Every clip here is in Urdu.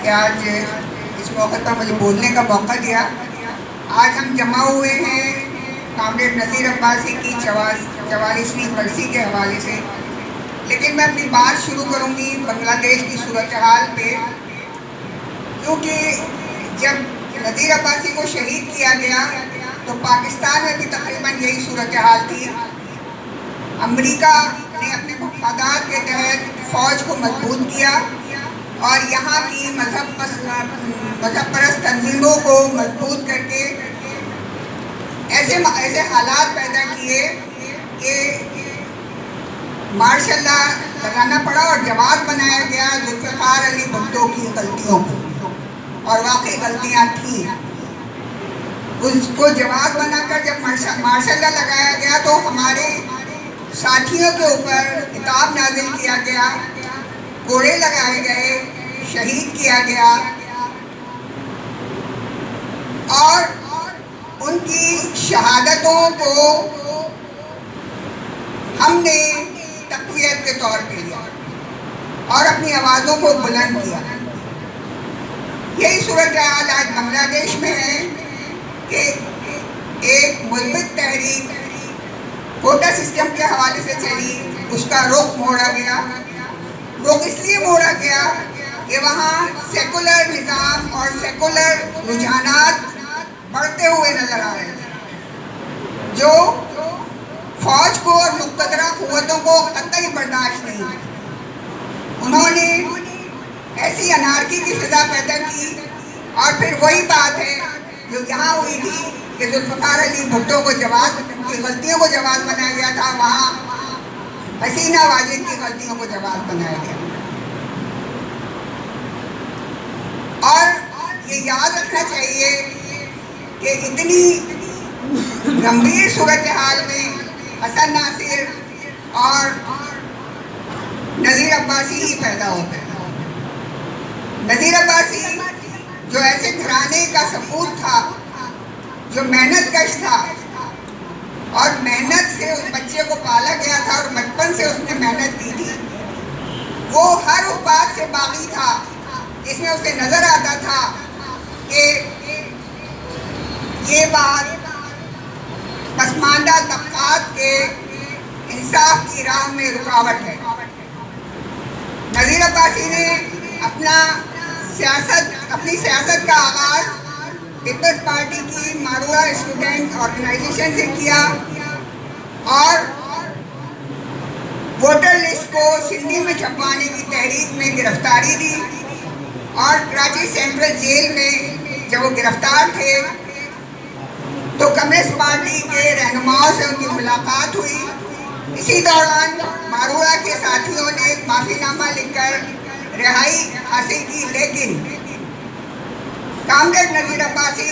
کہ آج اس موقع پر مجھے بولنے کا موقع دیا۔ آج ہم جمع ہوئے ہیں کامریڈ نذیر عباسی کی 44ویں برسی کے حوالے سے، لیکن میں اپنی بات شروع کروں گی بنگلہ دیش کی صورتحال پہ، کیونکہ جب نذیر عباسی کو شہید کیا گیا تو پاکستان میں بھی تقریباً یہی صورتحال تھی۔ امریکہ نے اپنے مفادات کے تحت فوج کو مضبوط کیا اور یہاں کی مذہب پرست تنظیموں کو مضبوط کر کے ایسے حالات پیدا کیے کہ مارشل لا لگانا پڑا اور جواب بنایا گیا ذوالفقار علی بھٹو کی غلطیوں کو، اور واقعی غلطیاں تھیں۔ اس کو جواب بنا کر جب مارشل لا لگایا گیا تو ہمارے ساتھیوں کے اوپر کتاب نازل کیا گیا، کوڑے لگائے گئے، شہید کیا گیا، اور ان کی شہادتوں کو ہم نے تقویت کے طور پہ لیا اور اپنی آوازوں کو بلند کیا۔ یہی صورتحال آج بنگلہ دیش میں ہے کہ ایک مثبت تحریک کوٹا سسٹم کے حوالے سے چلی، اس کا رخ موڑا گیا۔ رخ اس لیے موڑا گیا کہ وہاں سیکولر نظام اور سیکولر رجحانات بڑھتے ہوئے نظر آ رہے تھے، جو فوج کو اور مقتدرہ قوتوں کو قطعی برداشت نہیں ہے۔ انہوں نے ایسی انارکی کی فضا پیدا کی، اور پھر وہی بات ہے جو یہاں ہوئی تھی کہ ذوالفقار علی بھٹو کو کی غلطیوں کو جواز بنایا گیا تھا، وہاں حسینہ واجد کی غلطیوں کو جواز بنایا گیا۔ اور یہ یاد رکھنا چاہیے کہ اتنی گمبھیر صورتحال میں حسن ناصر اور نذیر عباسی ہی پیدا ہوتے ہیں۔ نذیر عباسی جو ایسے گھرانے کا سپوت تھا، جو محنت کش تھا، اور محنت سے اس بچے کو پالا گیا تھا اور بچپن سے اس نے محنت کی تھی، وہ ہر اس بات سے باغی تھا جس میں اسے نظر آتا تھا کہ یہ بات پسماندہ طبقات کے انصاف کی راہ میں رکاوٹ ہے۔ نذیر عباسی نے اپنی سیاست کا آغاز پیپلز پارٹی کی مارورا اسٹوڈنٹ آرگنائزیشن سے کیا، اور ووٹر لسٹ کو سندھی میں چھپوانے کی تحریک میں گرفتاری دی، اور کراچی سینٹرل جیل میں جب وہ گرفتار تھے تو کمیونسٹ پارٹی کے رہنماؤں سے ان کی ملاقات ہوئی۔ اسی دوران مارورا کے ساتھیوں نے ایک معافی نامہ لکھ کر رہائی حاصل کی، لیکن کامریڈ نذیر عباسی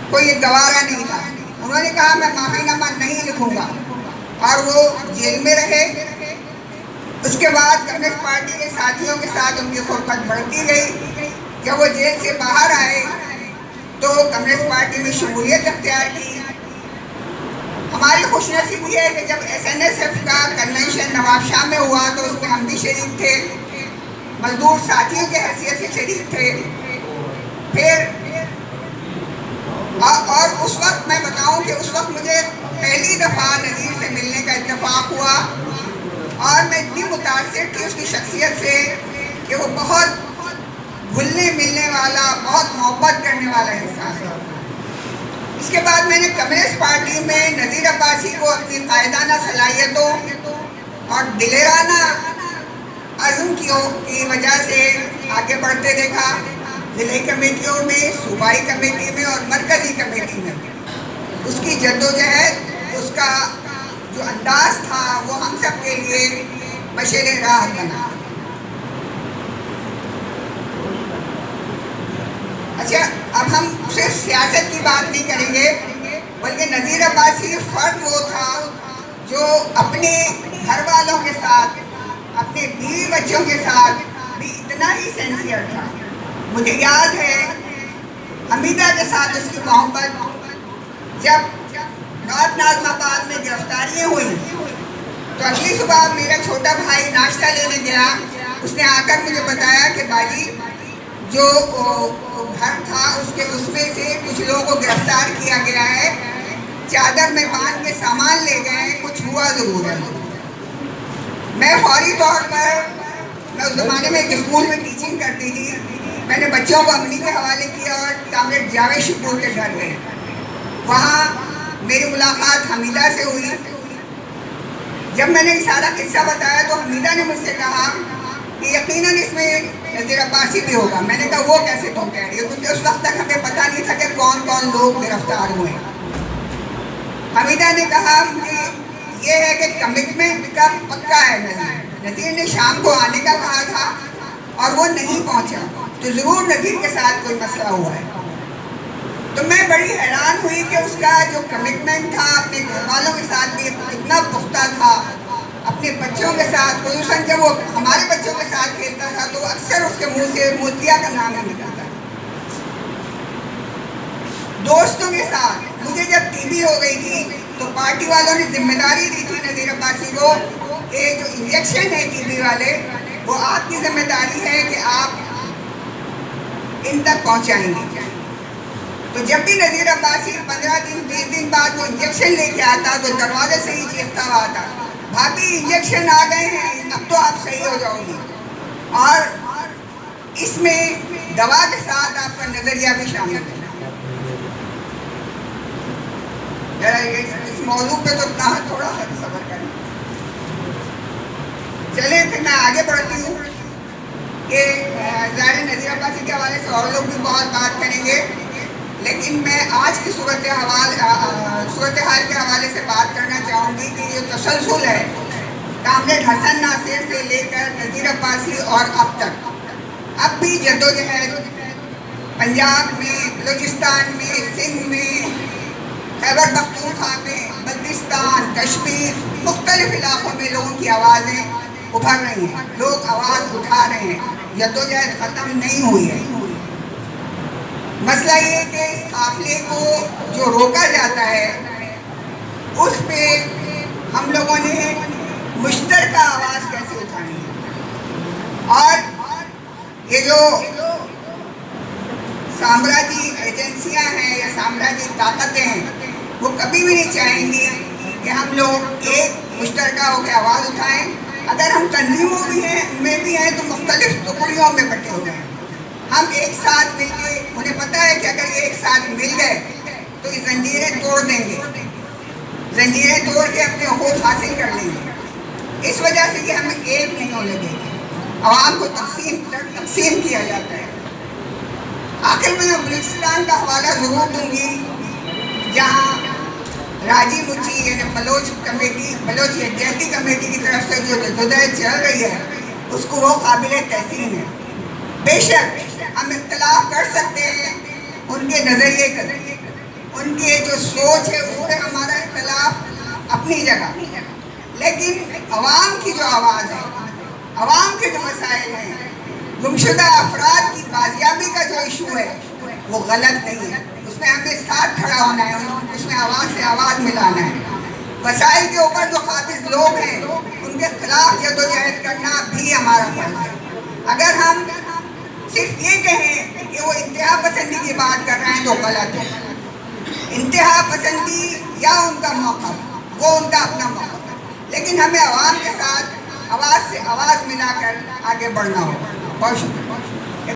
کو یہ گوارا نہیں تھا۔ انہوں نے کہا میں معافی نامہ نہیں لکھوں گا، اور وہ جیل میں رہے۔ اس کے بعد کمیونسٹ پارٹی کے ساتھیوں کے ساتھ ان کی خلفت بڑھتی گئی۔ جب وہ جیل سے باہر آئے تو کمیونسٹ پارٹی میں شمولیت اختیار کی۔ ہماری خوش نصیبی ہے کہ جب SNSF کا کنونشن نواب شاہ میں ہوا تو اس میں ہم بھی شریک تھے، مزدور ساتھیوں کے حیثیت سے شریک تھے۔ پھر اور اس وقت میں بتاؤں کہ اس وقت مجھے پہلی دفعہ نذیر سے ملنے کا اتفاق ہوا، اور میں اتنی متاثر تھی اس کی شخصیت سے کہ وہ بہت گھلنے ملنے والا، بہت محبت کرنے والا انسان ہے۔ اس کے بعد میں نے کمیونسٹ پارٹی میں نذیر عباسی کو اپنی قائدانہ صلاحیتوں اور دلیرانہ عزم کی وجہ سے آگے بڑھتے دیکھا، ضلعی کمیٹیوں میں، صوبائی کمیٹی میں اور مرکزی کمیٹی میں۔ اس کی جدوجہد، اس کا جو انداز تھا وہ ہم سب کے لیے مشعل راہ بنا۔ اچھا، اب ہم صرف سیاست کی بات نہیں کریں گے، بلکہ نذیر عباسی فرد وہ تھا جو اپنے گھر والوں کے ساتھ، اپنے بیوی بچوں کے ساتھ بھی اتنا ہی سینسیئر تھا۔ مجھے یاد ہے حمیدہ کے ساتھ اس کی محبت، جب رات نازم آباد میں گرفتاریاں ہوئیں تو اگلی صبح میرا چھوٹا بھائی ناشتہ لینے گیا، اس نے آ کر مجھے بتایا کہ باجی جو گھر تھا اس میں سے کچھ لوگوں کو گرفتار کیا گیا ہے، چادر میں باندھ کے سامان لے گئے ہیں، کچھ ہوا ضرور ہے۔ میں فوری طور پر، میں اس زمانے میں ایک اسکول میں ٹیچنگ کرتی تھی، میں نے بچوں کو امی کے حوالے کیا اور کامریڈ جاوید شکور کے گھر گئے۔ وہاں میری ملاقات حمیدہ سے ہوئی۔ جب میں نے یہ سارا قصہ بتایا تو حمیدہ نے مجھ سے کہا کہ یقیناً اس میں نذیر عباسی بھی ہوگا۔ میں نے کہا وہ کیسے تم کہہ رہی ہو، کیونکہ اس وقت تک ہمیں پتہ نہیں تھا کہ کون کون لوگ گرفتار ہوئے۔ حمیدہ نے کہا کہ یہ ہے کہ کمٹمنٹ کا پکا ہے نذیر نے شام کو آنے کا کہا تھا اور وہ نہیں پہنچا، تو ضرور نذیر کے ساتھ کوئی مسئلہ ہوا ہے۔ تو میں بڑی حیران ہوئی کہ اس کا جو کمٹمنٹ تھا اپنے گھر والوں کے ساتھ بھی اتنا پختہ تھا، اپنے بچوں کے ساتھ، خصوصاً جب وہ ہمارے بچوں کے ساتھ کھیلتا تھا تو اکثر اس کے منہ سے موتیا کا نام ہی نکلتا تھا۔ دوستوں کے ساتھ مجھے جب ٹی بی ہو گئی تھی تو پارٹی والوں نے ذمہ داری دی تھی نذیر عباسی کو کہ جو انجیکشن ہے ٹی بی والے وہ آپ کی ذمہ داری ہے کہ آپ ان تک پہنچائیں گے۔ تو جب بھی نذیر عباسی 15 دن 20 دن بعد وہ انجیکشن لے کے آتا تو دروازے سے ہی چیختا ہوا آتا، بھابھی انجیکشن آ گئے ہیں، اب تو آپ صحیح ہو جاؤ گی۔ اور اس میں دوا کے ساتھ آپ کا نظریہ بھی شامل ہے۔ اس موضوع پہ تو تھوڑا سا صبر کریں۔ چلیں پھر میں آگے بڑھتی ہوں کہ ظاہر نذیر عباسی کے حوالے سے اور لوگ بھی بہت بات کریں گے، لیکن میں آج کی صورتحال کے حوالے سے بات کرنا چاہوں گی کہ یہ تسلسل ہے کامریڈ حسن ناصر سے لے کر نذیر عباسی اور اب تک۔ اب بھی جدوجہد پنجاب میں، بلوچستان میں، سندھ میں، خیبر پختونخوا میں، بلتستان، کشمیر، مختلف علاقوں میں لوگوں کی آوازیں ابھر رہی ہیں، لوگ آواز اٹھا رہے ہیں، جدوجہد ختم نہیں ہوئی ہے۔ مسئلہ یہ ہے کہ اس قافلے کو جو روکا جاتا ہے اس پہ ہم لوگوں نے مشترکہ آواز کیسے اٹھانی ہے، اور یہ جو سامراجی ایجنسیاں ہیں یا سامراجی طاقتیں ہیں وہ کبھی بھی نہیں چاہیں گی کہ ہم لوگ ایک مشترکہ ہو کے آواز اٹھائیں۔ اگر ہم تنظیموں میں بھی ہیں تو مختلف ٹکڑیوں میں بٹے ہوئے ہیں، ہم ایک ساتھ مل کے، انہیں پتہ ہے کہ اگر یہ ایک ساتھ مل گئے تو یہ زنجیریں توڑ دیں گے، زنجیریں توڑ کے اپنے حقوق حاصل کر لیں گے۔ اس وجہ سے کہ ہمیں ایک نہیں ہونے دیں گے، عوام کو تقسیم کیا جاتا ہے۔ آخر میں بلوچستان کا حوالہ ضرور دوں گی جہاں راجی مچی یعنی بلوچ یکجہتی کمیٹی کی طرف سے جو جدوجہد چل رہی ہے اس کو وہ قابل تحسین ہے۔ بے شک ہم اختلاف کر سکتے ہیں ان کے نظریے کا، ان کے جو سوچ ہے اس پہ ہمارا اختلاف اپنی جگہ، لیکن عوام کی جو آواز ہے، عوام کے جو مسائل ہیں، گمشدہ افراد کی بازیابی کا جو ایشو ہے وہ غلط نہیں ہے، اس میں ہمیں ساتھ کھڑا ہونا ہے، اس میں آواز سے آواز ملانا ہے۔ وسائل کے اوپر جو قابض لوگ ہیں ان کے خلاف جدوجہد کرنا بھی ہمارا فرض ہے۔ اگر ہم صرف یہ کہیں کہ وہ انتہا پسندی کی بات کر رہے ہیں تو غلط ہے۔ انتہا پسندی یا ان کا موقف وہ ان کا اپنا موقف ہے، لیکن ہمیں عوام کے ساتھ آواز سے آواز ملا کر آگے بڑھنا ہوگا۔ بہت شکریہ۔